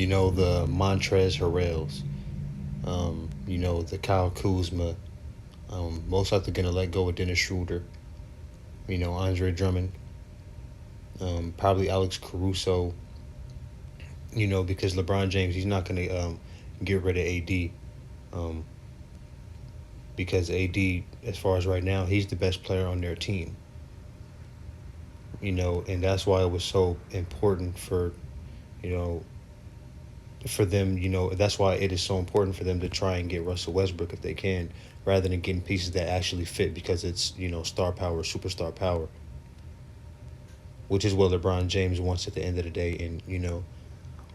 The Montrezl Harrells, the Kyle Kuzma. Most likely going to let go of Dennis Schroeder. Andre Drummond. Probably Alex Caruso. Because LeBron James, he's not going to get rid of AD. Um, because AD, as far as right now, he's the best player on their team. And that's why it was so important you know, for them, that's why it is so important for them to try and get Russell Westbrook if they can, rather than getting pieces that actually fit because it's, star power, superstar power, which is what LeBron James wants at the end of the day. And,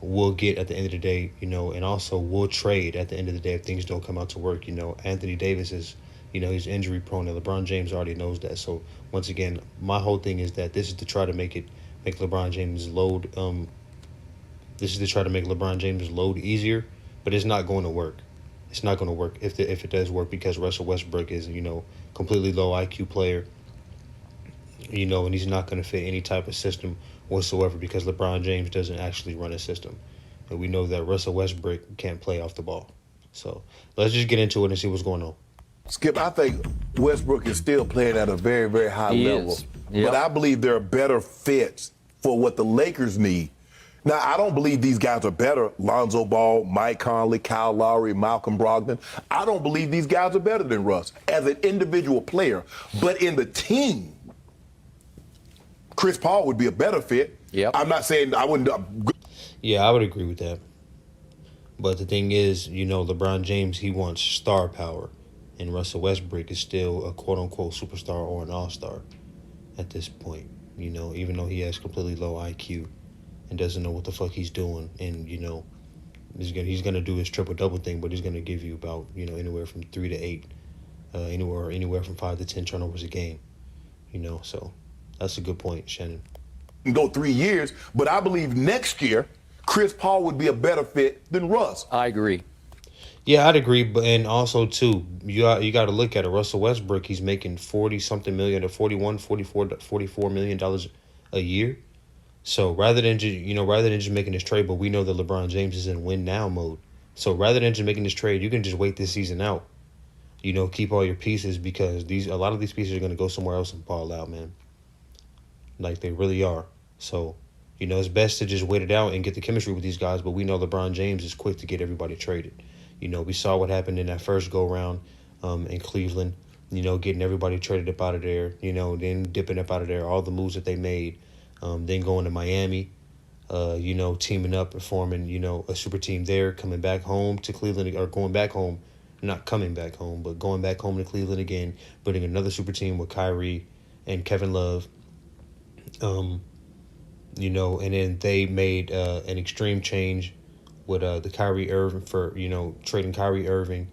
we'll get at the end of the day, and also we'll trade at the end of the day if things don't come out to work. Anthony Davis is, he's injury prone, and LeBron James already knows that. So once again, my whole thing is that this is to try to make LeBron James load. This is to try to make LeBron James load easier, but it's not going to work. It's not going to work if it does work because Russell Westbrook is, completely low IQ player. And he's not going to fit any type of system whatsoever because LeBron James doesn't actually run a system. And we know that Russell Westbrook can't play off the ball. So let's just get into it and see what's going on. Skip, I think Westbrook is still playing at a very, very high level. Yep. But I believe there are better fits for what the Lakers need. Now, I don't believe these guys are better. Lonzo Ball, Mike Conley, Kyle Lowry, Malcolm Brogdon. I don't believe these guys are better than Russ as an individual player. But in the team, Chris Paul would be a better fit. Yep. I'm not saying I wouldn't. Yeah, I would agree with that. But the thing is, LeBron James, he wants star power. And Russell Westbrook is still a quote-unquote superstar or an all-star at this point. Even though he has completely low IQ and doesn't know what the fuck he's doing. And, he's gonna do his triple-double thing, but he's going to give you about, anywhere from 3 to 8. Anywhere from 5 to 10 turnovers a game. So that's a good point, Shannon. Go 3 years, but I believe next year Chris Paul would be a better fit than Russ. I agree. Yeah, I'd agree, but and also too, you got to look at it. Russell Westbrook, he's making 40 something million to 41, 44, $44 million a year. So rather than just making this trade, but we know that LeBron James is in win now mode. So rather than just making this trade, you can just wait this season out. Keep all your pieces because a lot of these pieces are going to go somewhere else and ball out, man. Like they really are. So, it's best to just wait it out and get the chemistry with these guys. But we know LeBron James is quick to get everybody traded. We saw what happened in that first go-round in Cleveland, getting everybody traded up out of there, then dipping up out of there, all the moves that they made, then going to Miami, teaming up and forming, a super team there, coming back home to Cleveland, or going back home, not coming back home, but going back home to Cleveland again, putting another super team with Kyrie and Kevin Love. And then they made an extreme change with the Kyrie Irving for, trading Kyrie Irving.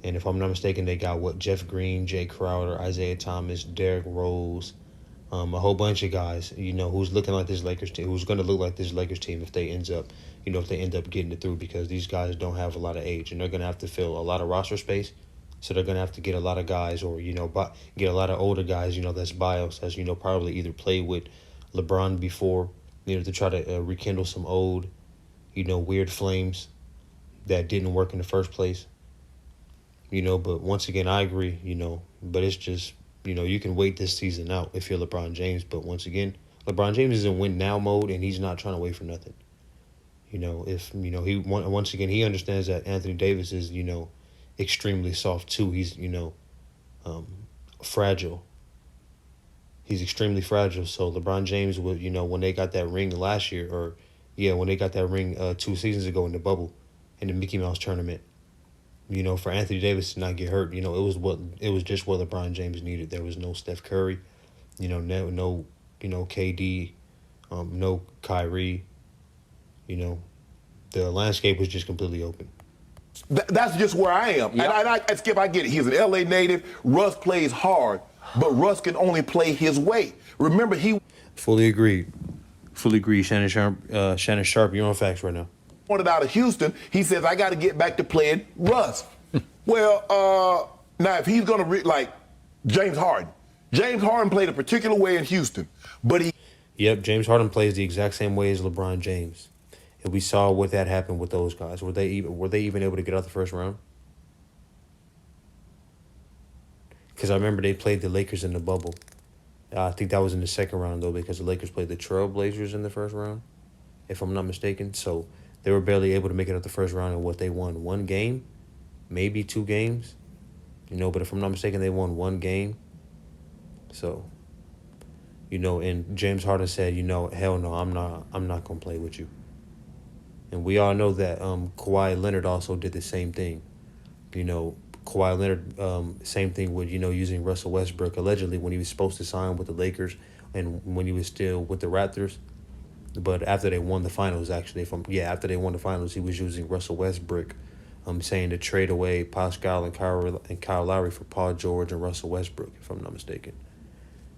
And if I'm not mistaken, they got Jeff Green, Jay Crowder, Isaiah Thomas, Derrick Rose, a whole bunch of guys, who's looking like this Lakers team, who's going to look like this Lakers team if they end up getting it through, because these guys don't have a lot of age and they're going to have to fill a lot of roster space. So they're going to have to get a lot of guys or, get a lot of older guys, that's bios, as, probably either played with LeBron before, to try to rekindle some old, weird flames that didn't work in the first place. But once again, I agree, but it's just, you can wait this season out if you're LeBron James. But once again, LeBron James is in win now mode and he's not trying to wait for nothing. Once again, he understands that Anthony Davis is, extremely soft too. He's, fragile. He's extremely fragile. So LeBron James would, when they got that ring last year, when they got that ring 2 seasons ago in the bubble, in the Mickey Mouse tournament, for Anthony Davis to not get hurt, it was just what LeBron James needed. There was no Steph Curry, no KD, no Kyrie, the landscape was just completely open. That's just where I am. Yep. And I Skip, I get it. He's an LA native. Russ plays hard, but Russ can only play his way. Remember, he Fully agreed. Shannon Sharp, you're on facts right now. wanted out of Houston. He says, I got to get back to playing Russ. Well, now if he's going to, like James Harden. James Harden played a particular way in Houston, but Yep, James Harden plays the exact same way as LeBron James. And we saw what that happened with those guys. Were they even able to get out the first round? Because I remember they played the Lakers in the bubble. I think that was in the second round, though, because the Lakers played the Trailblazers in the first round, if I'm not mistaken. So they were barely able to make it out the first round, and what they won, one game, maybe two games, but if I'm not mistaken, they won one game. So, and James Harden said, hell no, I'm not gonna play with you. And we all know that Kawhi Leonard also did the same thing. Kawhi Leonard, same thing with, using Russell Westbrook allegedly when he was supposed to sign with the Lakers and when he was still with the Raptors. But after they won the finals, actually, after they won the finals, he was using Russell Westbrook, saying to trade away Pascal and Kyle Lowry for Paul George and Russell Westbrook, if I'm not mistaken.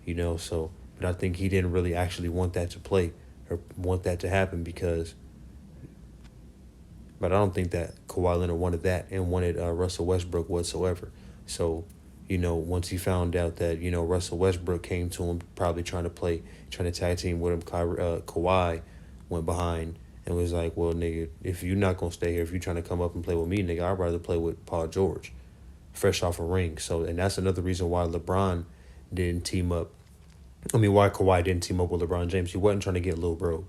But I think he didn't really actually want that to play or want that to happen but I don't think that Kawhi Leonard wanted that and wanted Russell Westbrook whatsoever. So, once he found out that, Russell Westbrook came to him probably trying to tag team with him, Kawhi went behind and was like, well, nigga, if you're not going to stay here, if you're trying to come up and play with me, nigga, I'd rather play with Paul George, fresh off a ring. So, and that's another reason why LeBron didn't team up. Why Kawhi didn't team up with LeBron James. He wasn't trying to get Lil Bro.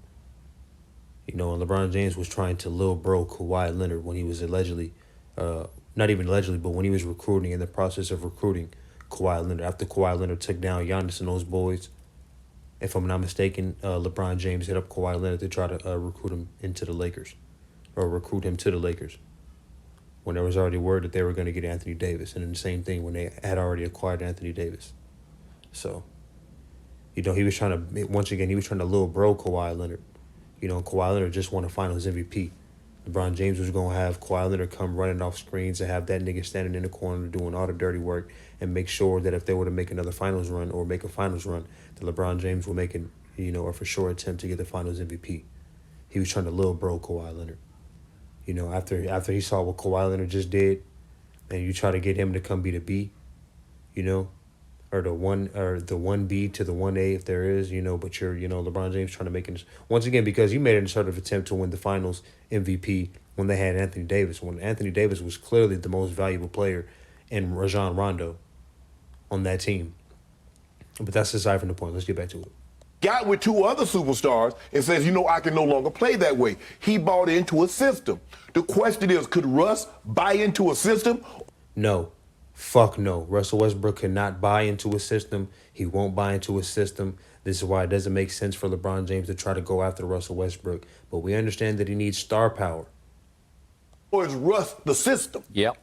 And LeBron James was trying to Lil Bro Kawhi Leonard when he was allegedly, not even allegedly, but when he was recruiting, in the process of recruiting Kawhi Leonard. After Kawhi Leonard took down Giannis and those boys, if I'm not mistaken, LeBron James hit up Kawhi Leonard to try to recruit him to the Lakers. When there was already word that they were going to get Anthony Davis. And then the same thing when they had already acquired Anthony Davis. So, he was trying to Lil Bro Kawhi Leonard. Kawhi Leonard just won a Finals MVP. LeBron James was going to have Kawhi Leonard come running off screens and have that nigga standing in the corner doing all the dirty work and make sure that if they were to make another Finals run or make a Finals run, that LeBron James will make a for sure attempt to get the Finals MVP. He was trying to Lil Bro Kawhi Leonard. After he saw what Kawhi Leonard just did, and you try to get him to come be the B, or the 1B to the 1A if there is, but you're, LeBron James trying to make it once again because you made an assertive attempt to win the Finals MVP when they had Anthony Davis, when Anthony Davis was clearly the most valuable player and Rajon Rondo on that team. But that's aside from the point. Let's get back to it. Got with two other superstars and says, I can no longer play that way. He bought into a system. The question is, could Russ buy into a system? No. Fuck no. Russell Westbrook cannot buy into a system. He won't buy into a system. This is why it doesn't make sense for LeBron James to try to go after Russell Westbrook. But we understand that he needs star power. Or is Russ the system? Yep.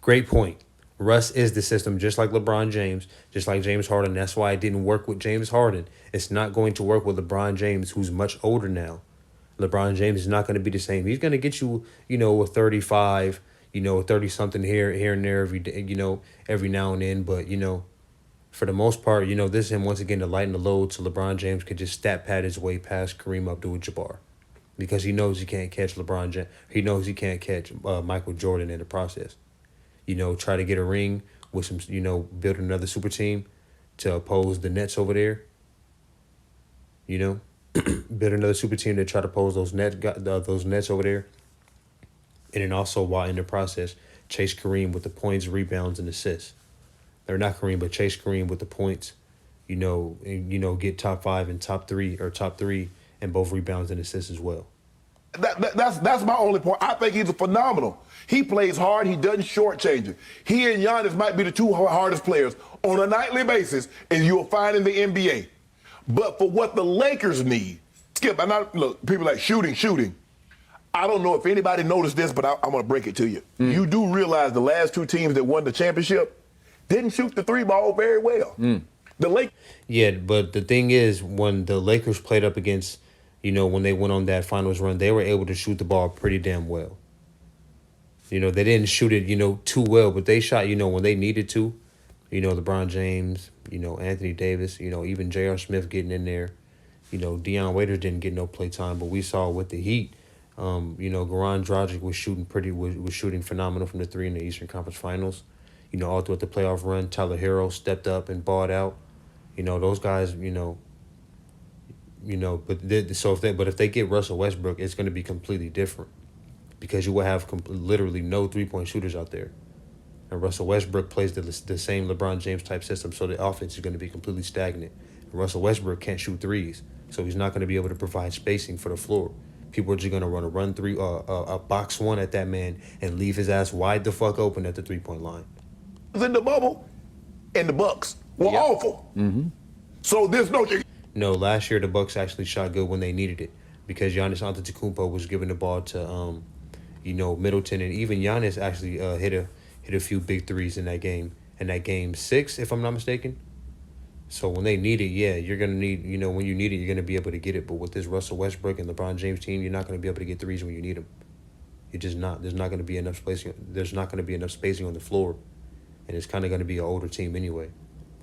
Great point. Russ is the system, just like LeBron James, just like James Harden. That's why it didn't work with James Harden. It's not going to work with LeBron James, who's much older now. LeBron James is not going to be the same. He's going to get you, a 35, a 30-something here and there every day, every now and then. But, for the most part, this is him once again to lighten the load so LeBron James could just stat pad his way past Kareem Abdul-Jabbar. Because he knows he can't catch LeBron James. He knows he can't catch Michael Jordan in the process. Try to get a ring with some, build another super team to oppose the Nets over there. Build another super team to try to oppose those Nets over there. And then also, while in the process, chase Kareem with the points, rebounds, and assists. Or not Kareem, but chase Kareem with the points, and, get top 5 and top 3 and both rebounds and assists as well. That's my only point. I think he's phenomenal. He plays hard. He doesn't shortchange it. He and Giannis might be the two hardest players on a nightly basis, and you'll find in the NBA. But for what the Lakers need, Skip, people like shooting. I don't know if anybody noticed this, but I'm going to break it to you. You do realize the last two teams that won the championship didn't shoot the three ball very well. The Lakers. Yeah, but the thing is, when the Lakers played up against, when they went on that finals run, they were able to shoot the ball pretty damn well. They didn't shoot it, too well, but they shot, when they needed to. LeBron James, Anthony Davis, even J.R. Smith getting in there. Deion Waiters didn't get no play time, but we saw with the Heat, Goran Dragic was shooting phenomenal from the three in the Eastern Conference Finals. All throughout the playoff run, Tyler Hero stepped up and balled out. Those guys, But if they get Russell Westbrook, it's going to be completely different because you will have literally no 3-point shooters out there. And Russell Westbrook plays the same LeBron James type system, so the offense is going to be completely stagnant. And Russell Westbrook can't shoot threes, so he's not going to be able to provide spacing for the floor. People are just going to run a box one at that man and leave his ass wide the fuck open at the 3-point line. In the bubble, and the Bucks were awful. Mm-hmm. So there's no. No, last year the Bucks actually shot good when they needed it because Giannis Antetokounmpo was giving the ball to Middleton, and even Giannis actually hit a few big threes in that game. In that game 6, if I'm not mistaken. So when they need it, yeah, you're gonna need, when you need it, you're gonna be able to get it. But with this Russell Westbrook and LeBron James team, you're not gonna be able to get threes when you need them. You're just not. There's not gonna be enough spacing. There's not gonna be enough spacing on the floor, and it's kind of gonna be an older team anyway.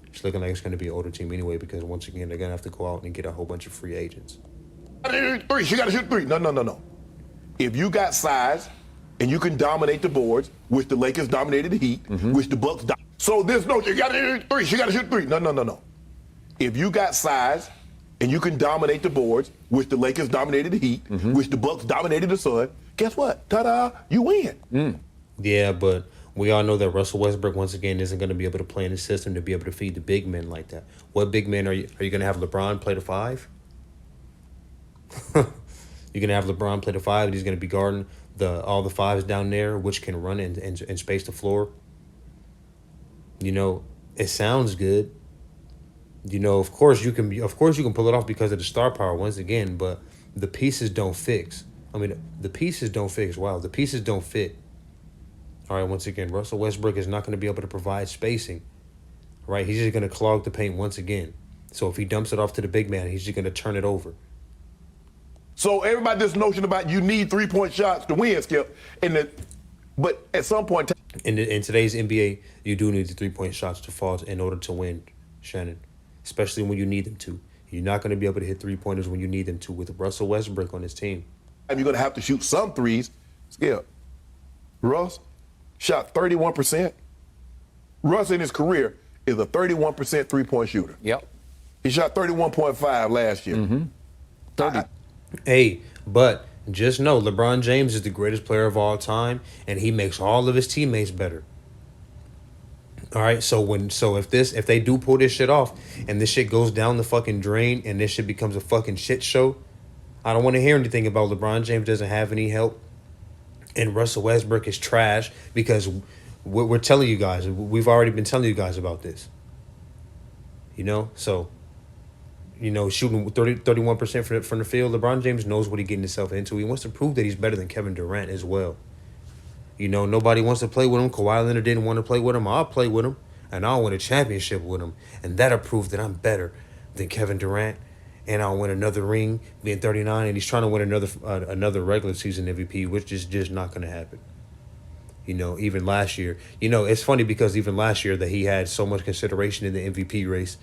It's looking like it's gonna be an older team anyway because once again they're gonna have to go out and get a whole bunch of free agents. Three, she gotta shoot three. No. If you got size and you can dominate the boards, which the Lakers dominated the Heat, which the Bucks so there's no, you gotta shoot three. She gotta shoot three. No. If you got size and you can dominate the boards, which the Lakers dominated the Heat, which the Bucks dominated the Sun, guess what? Ta-da, you win. Yeah, but we all know that Russell Westbrook, once again, isn't going to be able to play in the system to be able to feed the big men like that. What big men are you going to have LeBron play the 5? You're going to have LeBron play the 5 and he's going to be guarding all the 5s down there, which can run and space the floor. It sounds good. Of course you can pull it off because of the star power once again, but the pieces don't fix. The pieces don't fix. Wow, the pieces don't fit. All right, once again, Russell Westbrook is not going to be able to provide spacing. Right, he's just going to clog the paint once again. So if he dumps it off to the big man, he's just going to turn it over. So everybody, this notion about you need 3-point shots to win, Skip, but at some point in today's NBA, you do need the 3-point shots to fall in order to win, Shannon. Especially when you need them to. You're not going to be able to hit 3-pointers when you need them to with Russell Westbrook on his team. You're going to have to shoot some threes. Skip, Russ shot 31%. Russ in his career is a 31% 3-point shooter. Yep. He shot 31.5 last year. 30. Hey, but just know LeBron James is the greatest player of all time, and he makes all of his teammates better. All right, so if they do pull this shit off and this shit goes down the fucking drain and this shit becomes a fucking shit show, I don't want to hear anything about LeBron James doesn't have any help and Russell Westbrook is trash because we're telling you guys, we've already been telling you guys about this. So, shooting 31% from the field, LeBron James knows what he's getting himself into. He wants to prove that he's better than Kevin Durant as well. Nobody wants to play with him. Kawhi Leonard didn't want to play with him. I'll play with him, and I'll win a championship with him. And that'll prove that I'm better than Kevin Durant, and I'll win another ring being 39, and he's trying to win another regular season MVP, which is just not going to happen. Even last year. It's funny because even last year that he had so much consideration in the MVP race,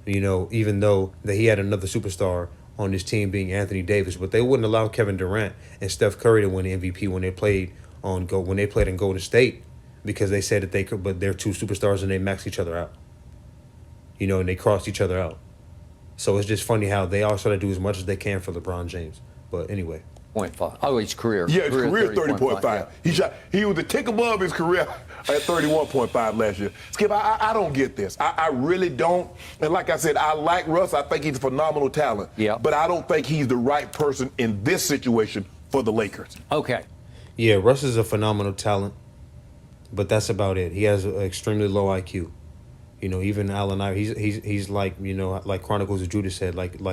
even though that he had another superstar on his team being Anthony Davis, but they wouldn't allow Kevin Durant and Steph Curry to win the MVP when they played in Golden State because they said that they could, but they're two superstars and they max each other out. And they crossed each other out. So it's just funny how they all try to do as much as they can for LeBron James. But anyway. 0.5. Oh, his career. Yeah, his career 30.5. Yeah. He was a tick above his career at 31.5 last year. Skip, I don't get this. I really don't. And like I said, I like Russ. I think he's a phenomenal talent. Yeah. But I don't think he's the right person in this situation for the Lakers. Okay. Yeah, Russ is a phenomenal talent, but that's about it. He has an extremely low IQ. Even Allen Iverson, he's like, like Chronicles of Judas said, he's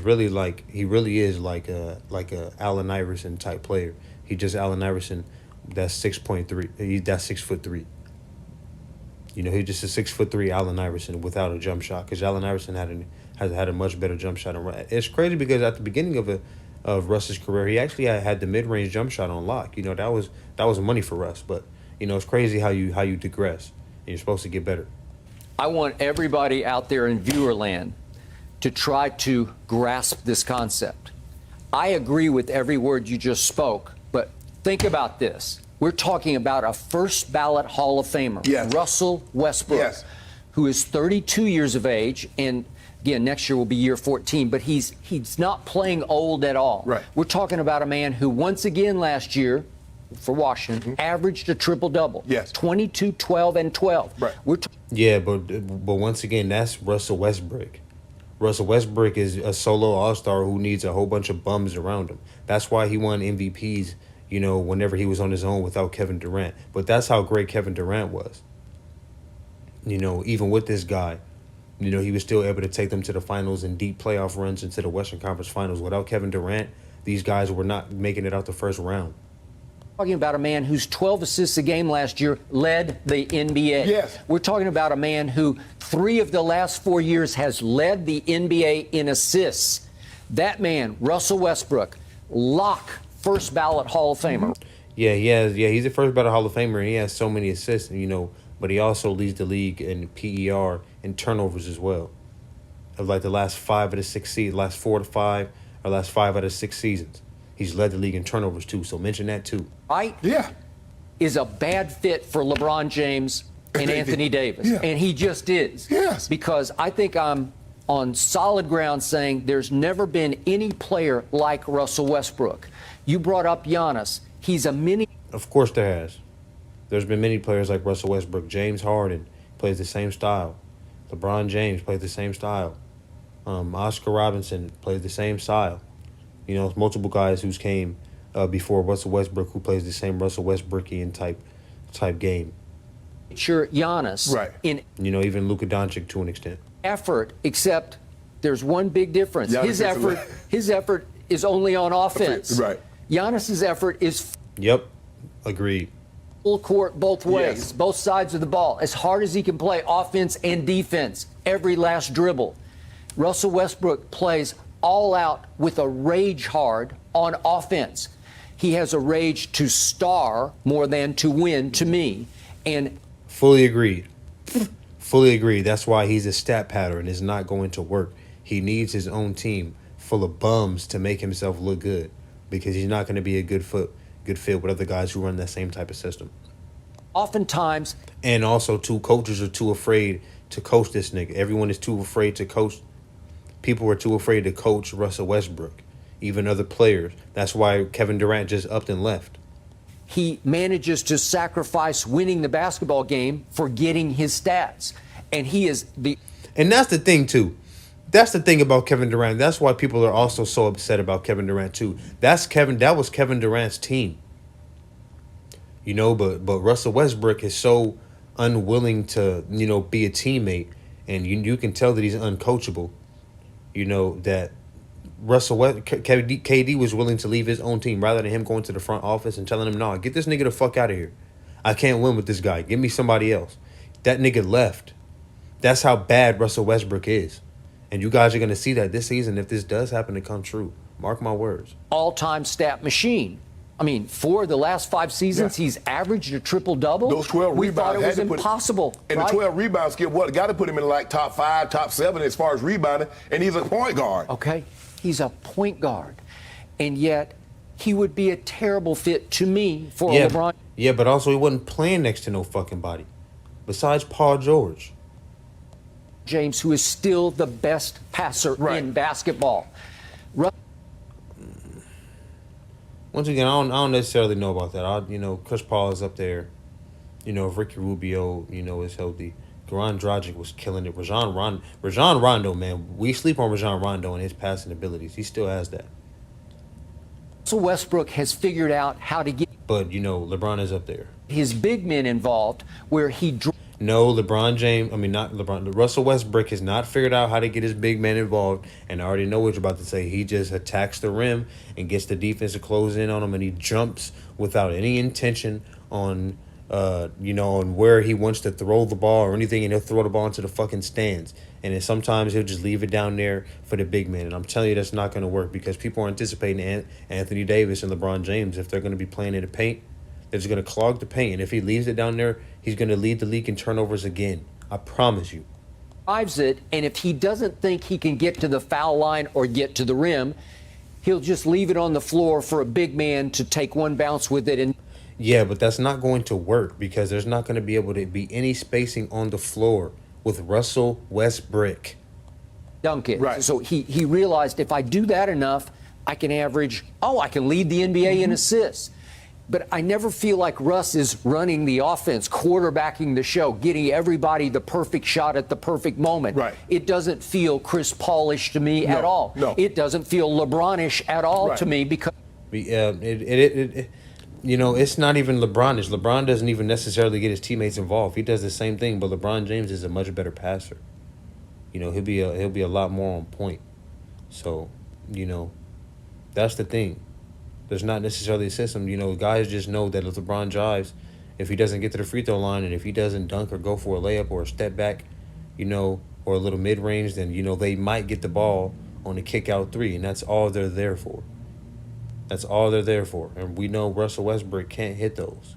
really he really is like a Allen Iverson type player. He just Allen Iverson, that's 6'3". That's 6'3". He's just a 6'3" Allen Iverson without a jump shot because Allen Iverson had a much better jump shot. It's crazy because at the beginning of Russ's career, he actually had the mid-range jump shot on lock. That was money for Russ. But it's crazy how you digress. And you're supposed to get better. I want everybody out there in viewer land to try to grasp this concept. I agree with every word you just spoke, but think about this. We're talking about a first ballot Hall of Famer, yes. Russell Westbrook, yes. who is 32 years of age, and Again, next year will be year 14, but he's not playing old at all. Right. We're talking about a man who once again last year for Washington averaged a triple-double. Yes. 22, 12, and 12. Right. Yeah, but once again, that's Russell Westbrook. Russell Westbrook is a solo all-star who needs a whole bunch of bums around him. That's why he won MVPs, whenever he was on his own without Kevin Durant. But that's how great Kevin Durant was. Even with this guy, he was still able to take them to the finals and deep playoff runs into the Western Conference Finals. Without Kevin Durant, these guys were not making it out the first round. Talking about a man whose 12 assists a game last year led the NBA. Yes. We're talking about a man who 3 of the last 4 years has led the NBA in assists. That man, Russell Westbrook, lock first ballot Hall of Famer. Yeah, he has. Yeah, he's the first ballot Hall of Famer, and he has so many assists, but he also leads the league in PER and turnovers as well. Of like the last 5 of the 6 seasons, last 4 to 5, or last 5 out of 6 seasons. He's led the league in turnovers too, so mention that too. Right? Yeah. Is a bad fit for LeBron James and Anthony Davis. Yeah. And he just is. Yes. Because I think I'm on solid ground saying there's never been any player like Russell Westbrook. You brought up Giannis. He's a mini. Of course there has. There's been many players like Russell Westbrook. James Harden plays the same style. LeBron James plays the same style. Oscar Robinson plays the same style. Multiple guys who's came before Russell Westbrook who plays the same Russell Westbrookian type game. Sure, Giannis. Right. In Even Luka Doncic to an extent. effort, except there's one big difference. Giannis His effort is only on offense. Right. Giannis's effort is Yep, agreed. full court both ways, Yes. both sides of the ball, as hard as he can play offense and defense, every last dribble. Russell Westbrook plays all out with a rage hard on offense. He has a rage to star more than to win, to me. And Fully agreed. Fully agreed. That's why he's a stat pattern. It's not going to work. He needs his own team full of bums to make himself look good, because he's not going to be a good fit with other guys who run that same type of system. oftentimes, And also, too, coaches are too afraid to coach this nigga. Everyone is too afraid to coach. People are too afraid to coach Russell Westbrook, even other players. That's why Kevin Durant just upped and left. he manages to sacrifice winning the basketball game for getting his stats. And he is the And that's the thing, too. That's the thing about Kevin Durant. That's why people are also so upset about Kevin Durant, too. That was Kevin Durant's team. But Russell Westbrook is so unwilling to, be a teammate. And you can tell that he's uncoachable. That KD was willing to leave his own team rather than him going to the front office and telling him, "No, get this nigga the fuck out of here. I can't win with this guy. Give me somebody else." That nigga left. That's how bad Russell Westbrook is. And you guys are going to see that this season if this does happen to come true. Mark my words. all-time stat machine. I mean, for the last 5 seasons, Yeah. he's averaged a triple-double. Those 12 we rebounds thought it had was to put- impossible. And right? the 12 rebound skill, got to put him in like top 5, top 7 as far as rebounding, and he's a point guard. Okay, he's a point guard. And yet, he would be a terrible fit to me for LeBron. Yeah, but also he wasn't playing next to no fucking body. Besides Paul George. James, who is still the best passer Right. in basketball. Once again, I don't necessarily know about that. Chris Paul is up there. If Ricky Rubio, is healthy. Goran Dragic was killing it. Rajon Rondo, man. We sleep on Rajon Rondo and his passing abilities. He still has that. Russell Westbrook has figured out how to get But, LeBron is up there. his big men involved where he No, Russell Westbrook has not figured out how to get his big man involved. And I already know what you're about to say. He just attacks the rim and gets the defense to close in on him, and he jumps without any intention on where he wants to throw the ball or anything, and he'll throw the ball into the fucking stands. And then sometimes he'll just leave it down there for the big man. And I'm telling you, that's not going to work, because people are anticipating Anthony Davis and LeBron James, if they're going to be playing in the paint, they're just going to clog the paint. And if he leaves it down there, he's going to lead the league in turnovers again. I promise you. drives it, and if he doesn't think he can get to the foul line or get to the rim, he'll just leave it on the floor for a big man to take one bounce with it. And Yeah, but that's not going to work, because there's not going to be able to be any spacing on the floor with Russell Westbrook. dunk it. Right. So he realized if I do that enough, I can average, I can lead the NBA in assists. But I never feel like Russ is running the offense, quarterbacking the show, getting everybody the perfect shot at the perfect moment. Right. It doesn't feel Chris Paulish to me at all. No. It doesn't feel LeBronish at all to me because it's not even LeBronish. LeBron doesn't even necessarily get his teammates involved. He does the same thing, but LeBron James is a much better passer. He'll be a lot more on point. So, that's the thing. There's not necessarily a system. Guys just know that if LeBron drives, if he doesn't get to the free throw line and if he doesn't dunk or go for a layup or a step back, or a little mid range, then they might get the ball on a kick out three, and that's all they're there for. That's all they're there for. And we know Russell Westbrook can't hit those.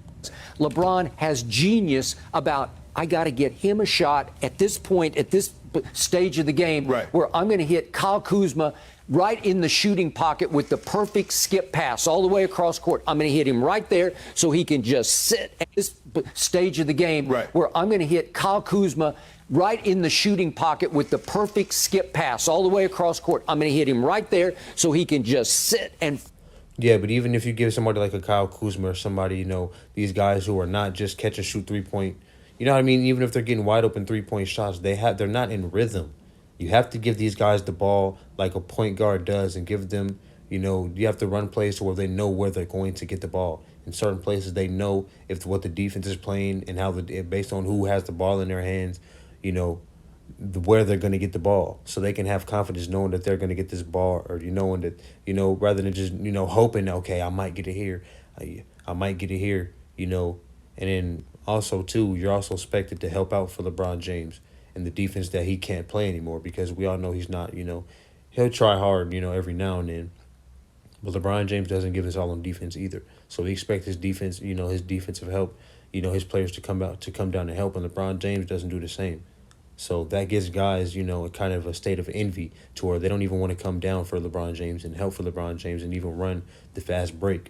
LeBron has genius about, I got to get him a shot at this point, at this stage of the game, where I'm going to hit Kyle Kuzma right in the shooting pocket with the perfect skip pass all the way across court. I'm going to hit him right there so he can just sit at this stage of the game where I'm going to hit Kyle Kuzma right in the shooting pocket with the perfect skip pass all the way across court. I'm going to hit him right there so he can just sit and... Yeah, but even if you give somebody like a Kyle Kuzma or somebody, these guys who are not just catch and shoot 3-point, you know what I mean? Even if they're getting wide open 3-point shots, they're not in rhythm. You have to give these guys the ball like a point guard does and give them, you have to run plays to where they know where they're going to get the ball. In certain places, they know what the defense is playing and how based on who has the ball in their hands, where they're going to get the ball, so they can have confidence knowing that they're going to get this ball, or knowing that rather than just hoping, okay, I might get it here, I might get it here, and then also too, you're also expected to help out for LeBron James and the defense that he can't play anymore, because we all know he's not, he'll try hard, every now and then, but LeBron James doesn't give his all on defense either. So we expect his defense, his defensive help, his players to come down and help, and LeBron James doesn't do the same. So that gives guys, a kind of a state of envy to where they don't even want to come down for LeBron James and help for LeBron James and even run the fast break,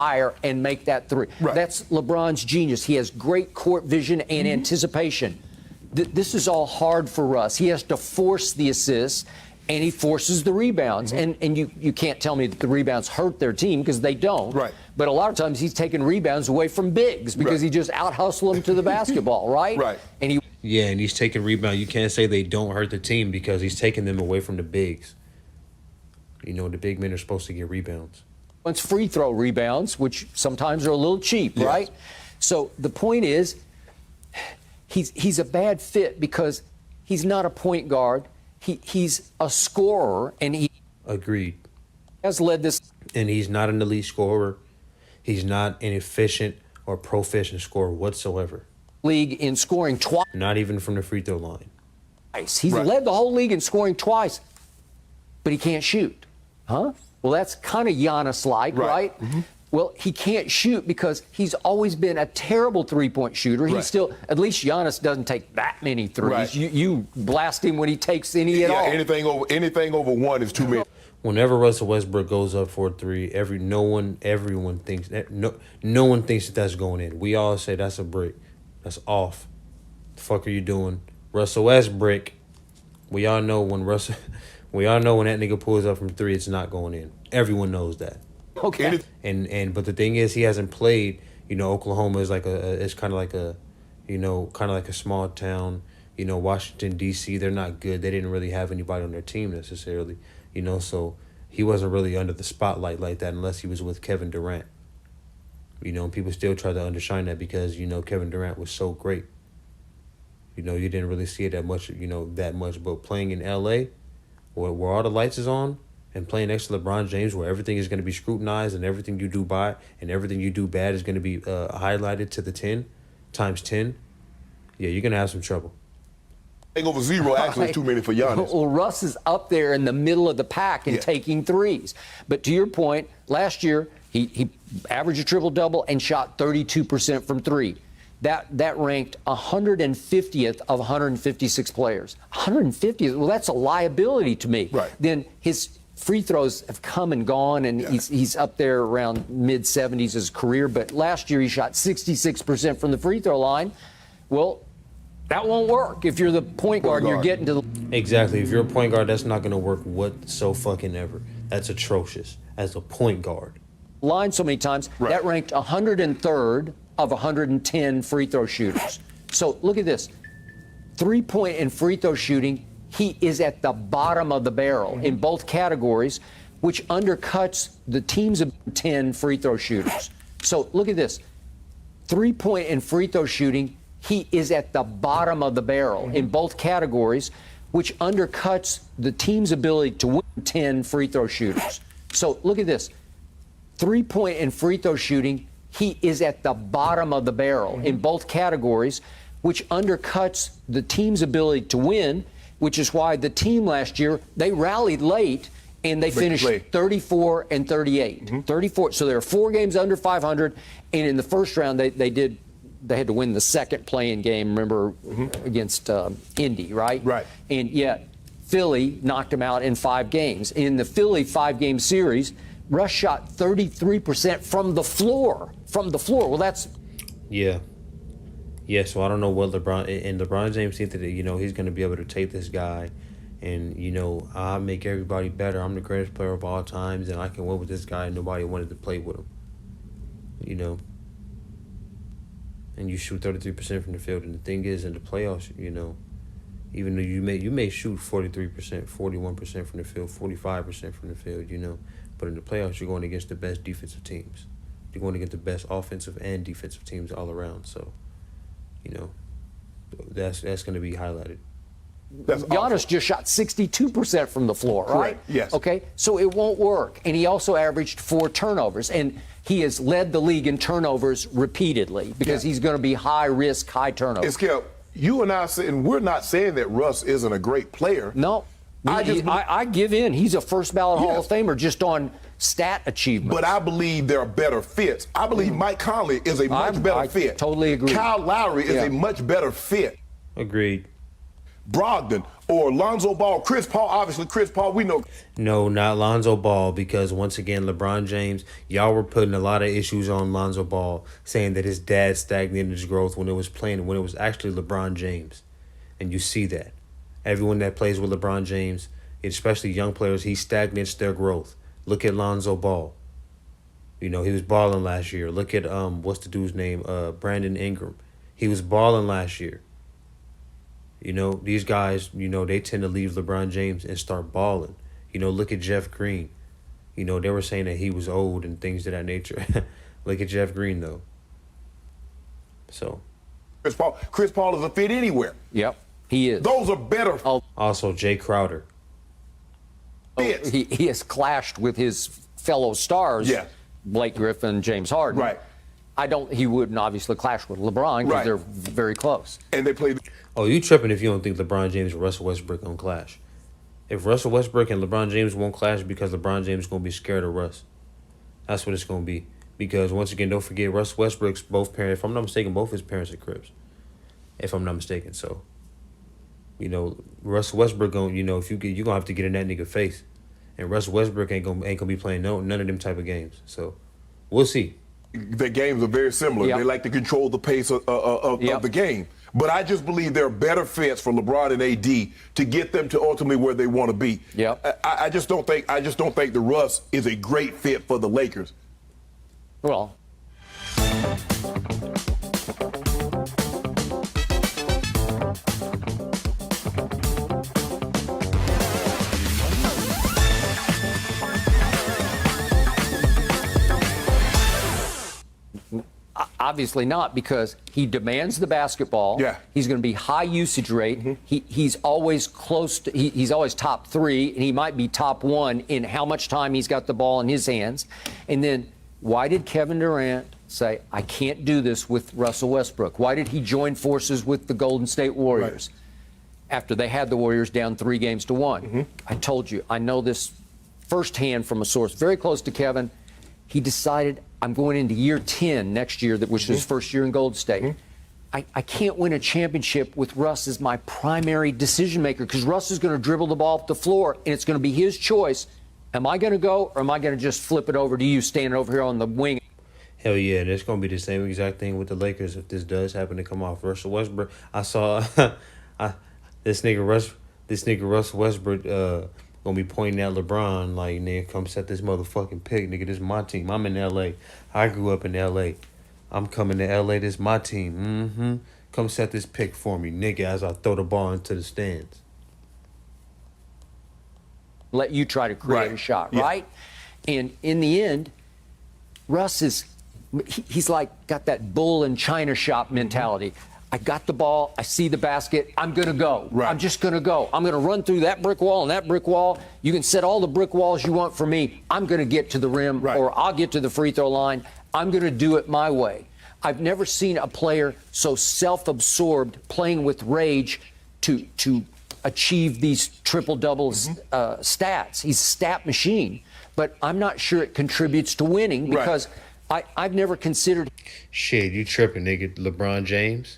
Higher and make that three. That's LeBron's genius. He has great court vision and anticipation. This is all hard for Russ. He has to force the assists, and he forces the rebounds. And you can't tell me that the rebounds hurt their team, because they don't. But a lot of times he's taking rebounds away from bigs because he just out-hustled them to the basketball, right? And and he's taking rebounds. You can't say they don't hurt the team because he's taking them away from the bigs. The big men are supposed to get rebounds. wants free throw rebounds, which sometimes are a little cheap, right? So the point is, he's a bad fit because he's not a point guard. He's a scorer, and he Agreed. has led this. And he's not an elite scorer. He's not an efficient or proficient scorer whatsoever. League in scoring twice. Not even from the free throw line. He's led the whole league in scoring twice, but he can't shoot. Huh? Well, that's kind of Giannis-like, right? Well, he can't shoot because he's always been a terrible three-point shooter. He's still, at least Giannis doesn't take that many threes. You blast him when he takes any at all. Anything over one is too many. Whenever Russell Westbrook goes up for a three, everyone thinks that no one thinks that that's going in. We all say that's a break. That's off. The fuck are you doing? Russell Westbrook. We all know when that nigga pulls up from three, it's not going in. Everyone knows that. Okay. But the thing is, he hasn't played. Oklahoma is like it's kind of like a small town. Washington D.C. They're not good. They didn't really have anybody on their team necessarily. So he wasn't really under the spotlight like that unless he was with Kevin Durant. People still try to undershine that because Kevin Durant was so great. You didn't really see it that much. But playing in L.A., where all the lights is on, and playing next to LeBron James, where everything is going to be scrutinized and everything you do and everything you do bad is going to be highlighted to the 10 times 10, yeah, you're going to have some trouble. Over zero actually is too many for Giannis. Well, Russ is up there in the middle of the pack and taking threes. But to your point, last year he averaged a triple-double and shot 32% from three. That ranked 150th of 156 players. 150th? Well, that's a liability to me. Then his free throws have come and gone, and he's up there around mid-70s his career. But last year he shot 66% from the free throw line. Well, That won't work. If you're the point guard, you're getting to the... Exactly. If you're a point guard, that's not going to work whatsoever. That's atrocious as a point guard. Line so many times, that ranked 103rd of 110 free throw shooters. So look at this. 3-point and free throw shooting, he is at the bottom of the barrel in both categories, which undercuts the teams of 10 free throw shooters. So look at this. 3-point and free throw shooting, he is at the bottom of the barrel in both categories, which undercuts the team's ability to win 10 free throw shooters. So look at this. 3-point and free throw shooting, he is at the bottom of the barrel in both categories, which undercuts the team's ability to win, which is why the team last year, they rallied late and they finished 34 and 38. 34. So they were 4 games under 500, and in the first round they had to win the second play-in game, remember, against Indy, right? Right. And yet Philly knocked them out in 5 games. In the Philly 5-game series, Russ shot 33% from the floor. Well, that's... Yeah. Yeah, so I don't know what LeBron James thinks that, he's going to be able to take this guy and, I make everybody better. I'm the greatest player of all times, and I can win with this guy, and nobody wanted to play with him, And you shoot 33% from the field, and the thing is, in the playoffs, even though you may shoot 43%, 41% from the field, 45% from the field, but in the playoffs, you're going against the best defensive teams. You're going against the best offensive and defensive teams all around, so... that's going to be highlighted. Giannis just shot 62% from the floor, right? Correct. Yes. Okay, so it won't work. And he also averaged 4 turnovers. And he has led the league in turnovers repeatedly because he's going to be high risk, high turnover. And Skip, you and I saying we're not saying that Russ isn't a great player. No. I give in. He's a first ballot Hall of Famer just on stat achievements. But I believe there are better fits. I believe Mike Conley is a much better fit. Totally agree. Kyle Lowry is a much better fit. Agreed. Brogdon or Lonzo Ball, Chris Paul, obviously Chris Paul, we know. No, not Lonzo Ball, because once again, LeBron James, y'all were putting a lot of issues on Lonzo Ball, saying that his dad stagnated his growth when it was actually LeBron James. And you see that. Everyone that plays with LeBron James, especially young players, he stagnates their growth. Look at Lonzo Ball. He was balling last year. Look at what's the dude's name? Brandon Ingram. He was balling last year. These guys, they tend to leave LeBron James and start balling. Look at Jeff Green. They were saying that he was old and things of that nature. Look at Jeff Green, though. So. Chris Paul is a fit anywhere. Yep, he is. Those are better. Also, Jay Crowder. He has clashed with his fellow stars, Blake Griffin, James Harden. Right. He wouldn't obviously clash with LeBron because they're very close. And they played. Oh, you tripping if you don't think LeBron James and Russell Westbrook don't clash. If Russell Westbrook and LeBron James won't clash because LeBron James is going to be scared of Russ. That's what it's going to be. Because, once again, don't forget, Russell Westbrook's both parents, if I'm not mistaken, both his parents are Crips. If I'm not mistaken. So, Russell Westbrook, you're going to have to get in that nigga face. And Russell Westbrook ain't gonna be playing none of them type of games. So, we'll see. Their games are very similar. They like to control the pace of the game. But I just believe there are better fits for LeBron and AD to get them to ultimately where they want to be. I just don't think the Russ is a great fit for the Lakers. Well. Obviously not, because he demands the basketball. He's going to be high usage rate. He's always close to, he's always top 3, and he might be top 1 in how much time he's got the ball in his hands. And then why did Kevin Durant say, I can't do this with Russell Westbrook? Why did he join forces with the Golden State Warriors after they had the Warriors down 3 games to 1? I told you, I know this firsthand from a source very close to Kevin. He decided, I'm going into year 10 next year, which is his first year in Golden State. I can't win a championship with Russ as my primary decision maker, because Russ is going to dribble the ball up the floor, and it's going to be his choice. Am I going to go, or am I going to just flip it over to you standing over here on the wing? Hell yeah, and it's gonna be the same exact thing with the Lakers if this does happen to come off. Russell Westbrook, I saw, I, this nigga Russell Westbrook, gonna be pointing at LeBron like, nigga, come set this motherfucking pick, nigga. This is my team. I'm in L.A. I grew up in L.A. I'm coming to L.A. This is my team. Mm-hmm. Come set this pick for me, nigga, as I throw the ball into the stands. Let you try to create Right. a shot, Yeah. right? And in the end, Russ he's like got that bull in China shop mentality. I got the ball, I see the basket, I'm gonna go. Right. I'm just gonna go. I'm gonna run through that brick wall and that brick wall. You can set all the brick walls you want for me. I'm gonna get to the rim, Right. or I'll get to the free throw line. I'm gonna do it my way. I've never seen a player so self-absorbed, playing with rage to achieve these triple doubles stats. He's a stat machine, but I'm not sure it contributes to winning because I've never considered. Shit, you tripping, nigga. LeBron James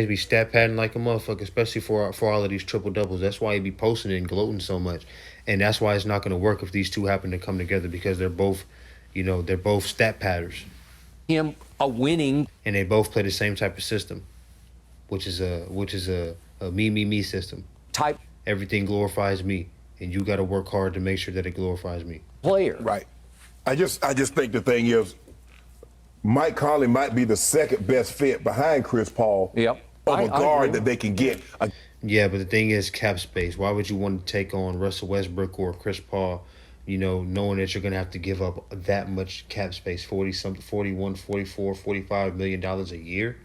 be stat padding like a motherfucker, especially for all of these triple doubles. That's why he be posting it and gloating so much, and that's why it's not going to work if these two happen to come together, because they're both, they're both stat padders, Him a winning and they both play the same type of system, which is a me system. type Everything glorifies me, and you got to work hard to make sure that it glorifies me. player. Right. I just think the thing is, Mike Conley might be the second best fit behind Chris Paul. Yep. Of I a guard agree. that they can get. Yeah, but the thing is cap space. Why would you want to take on Russell Westbrook or Chris Paul, knowing that you're going to have to give up that much cap space, 41, 44, 45 million dollars a year?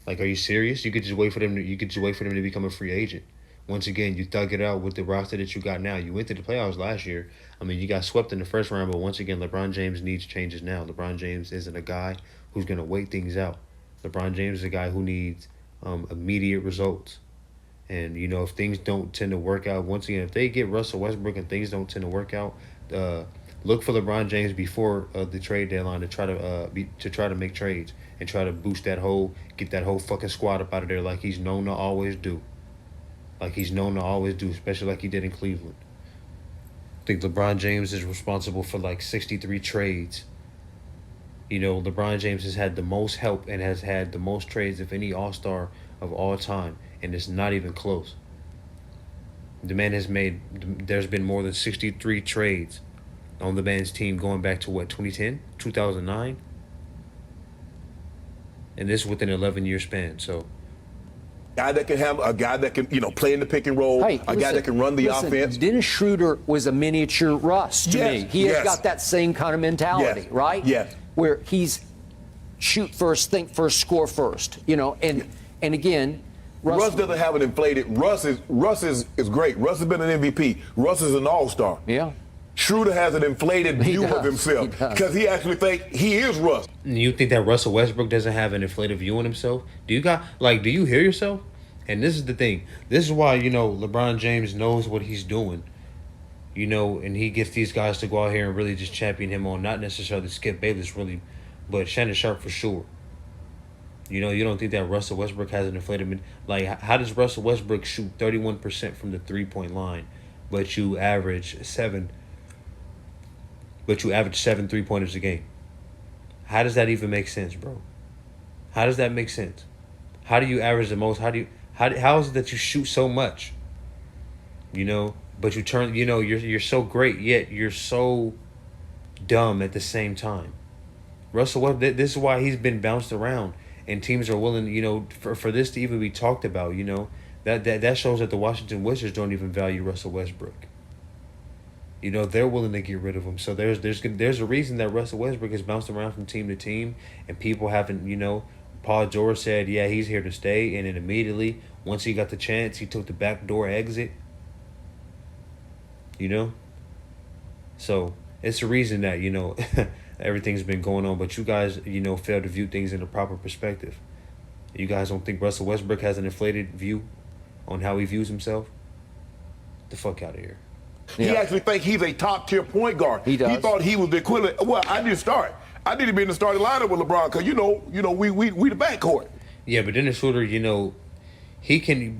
Like, are you serious? You could just wait for them to become a free agent. Once again, you thug it out with the roster that you got now. You went to the playoffs last year. I mean, you got swept in the first round, but once again, LeBron James needs changes now. LeBron James isn't a guy who's going to wait things out. LeBron James is a guy who needs immediate results. And, if things don't tend to work out, once again, if they get Russell Westbrook and things don't tend to work out, look for LeBron James before the trade deadline to try to make trades and try to get that whole fucking squad up out of there like he's known to always do. Especially like he did in Cleveland. I think LeBron James is responsible for like 63 trades. LeBron James has had the most help and has had the most trades of any All-Star of all time, and it's not even close. The man there's been more than 63 trades on the man's team going back to 2010, 2009? And this within an 11-year span, so. A guy that can play in the pick and roll, Hey, guy that can run the offense. Dennis Schroeder was a miniature Russ to me. He has got that same kind of mentality, right? Yes. Where he's shoot first, think first, score first. And again, Russ doesn't have an inflated. Russ is great. Russ has been an MVP. Russ is an all-star. Yeah. Schroeder has an inflated view of himself because he actually thinks he is Russ. You think that Russell Westbrook doesn't have an inflated view on himself? Do you hear yourself? And this is the thing. This is why, LeBron James knows what he's doing. And he gets these guys to go out here and really just champion him on, not necessarily Skip Bayless really, but Shannon Sharp for sure. You don't think that Russell Westbrook has an inflated... Like, how does Russell Westbrook shoot 31% from the three-point line, but you average 7 3-pointers a game? How does that even make sense, bro? How does that make sense? How do you average the most? How is it that you shoot so much? But you turn, you're so great, yet you're so dumb at the same time. Russell Westbrook, this is why he's been bounced around, and teams are willing, for this to even be talked about, that shows that the Washington Wizards don't even value Russell Westbrook. They're willing to get rid of him. So there's a reason that Russell Westbrook has bounced around from team to team, and people haven't, Paul George said, yeah, he's here to stay, and then immediately, once he got the chance, he took the backdoor exit. So it's the reason that, everything's been going on, but you guys, fail to view things in the proper perspective. You guys don't think Russell Westbrook has an inflated view on how he views himself? Get the fuck out of here. He actually thinks he's a top-tier point guard. He does. He thought he was the equivalent. Well, I need to start. I need to be in the starting lineup with LeBron because, we the backcourt. Yeah, but Dennis Schroeder, he can,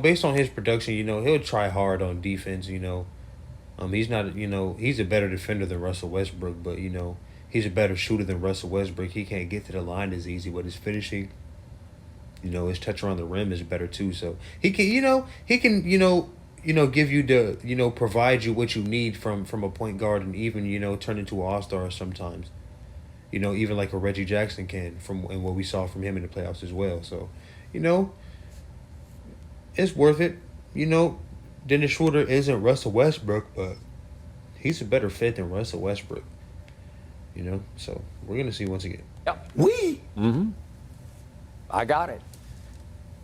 based on his production, he'll try hard on defense, he's not, he's a better defender than Russell Westbrook, but, he's a better shooter than Russell Westbrook. He can't get to the line as easy, but his finishing, his touch around the rim is better too. So he can, give you the, provide you what you need from a point guard, and even, turn into an all-star sometimes. Even like a Reggie Jackson can and what we saw from him in the playoffs as well. So, it's worth it. Dennis Schroeder isn't Russell Westbrook, but he's a better fit than Russell Westbrook. So we're gonna see once again. Yep. We. I got it.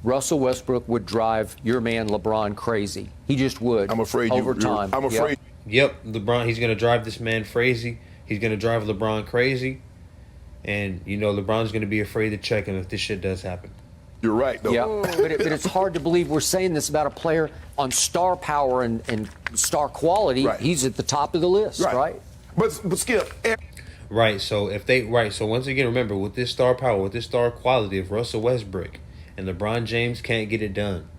Russell Westbrook would drive your man LeBron crazy. He just would. I'm afraid over time. I'm afraid. Yep, LeBron. He's gonna drive this man crazy. He's gonna drive LeBron crazy, and LeBron's gonna be afraid to check him if this shit does happen. You're right, though. Yeah, but it's hard to believe we're saying this about a player on star power and star quality. Right. He's at the top of the list, right? But Skip. Right. So so once again, remember, with this star power, with this star quality of Russell Westbrook and LeBron James can't get it done.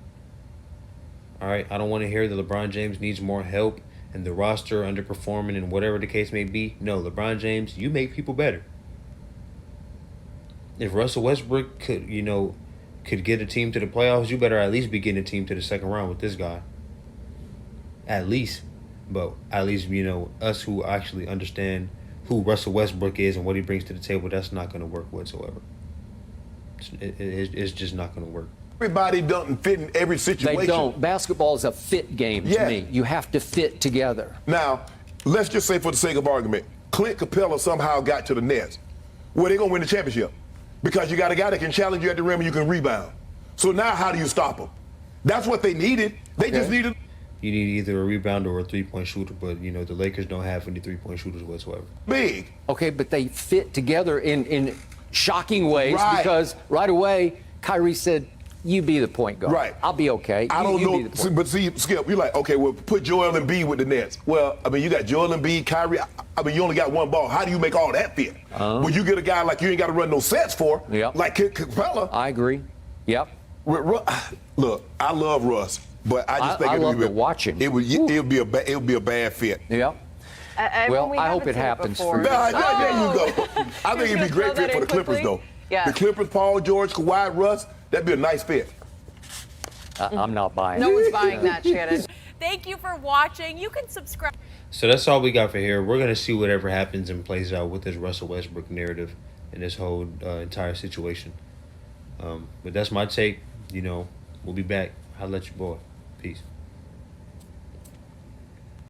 All right. I don't want to hear that LeBron James needs more help and the roster underperforming and whatever the case may be. No, LeBron James, you make people better. If Russell Westbrook could get a team to the playoffs, you better at least be getting a team to the second round with this guy. At least. But at least, us who actually understand who Russell Westbrook is and what he brings to the table, that's not going to work whatsoever. It's just not going to work. Everybody doesn't fit in every situation. They don't. Basketball is a fit game to me. You have to fit together. Now, let's just say for the sake of argument, Clint Capella somehow got to the Nets. Well, they're going to win the championship because you got a guy that can challenge you at the rim and you can rebound. So now how do you stop them? That's what they needed. They just needed... You need either a rebounder or a three-point shooter, but, the Lakers don't have any three-point shooters whatsoever. Big. Okay, but they fit together in shocking ways because right away Kyrie said, you be the point guard. Right. I'll be okay. I don't know. Be the point. But see, Skip, you're like, okay, well, put Joel Embiid with the Nets. Well, I mean, you got Joel Embiid, Kyrie. I mean, you only got one ball. How do you make all that fit? When you get a guy like you ain't got to run no sets for, like Capella. I agree. Yep. Look, I love Russ, but I just think I love watching. It would be a bad fit. Yep. Well, I hope it happens for you. There you go. I think it'd be a great fit for the Clippers, though. Yeah. The Clippers, Paul George, Kawhi, Russ, that'd be a nice fit. I'm not buying No it. one's buying that, Shannon. Thank you for watching. You can subscribe. So that's all we got for here. We're going to see whatever happens and plays out with this Russell Westbrook narrative and this whole entire situation. But that's my take. We'll be back. I'll let you boy. Peace.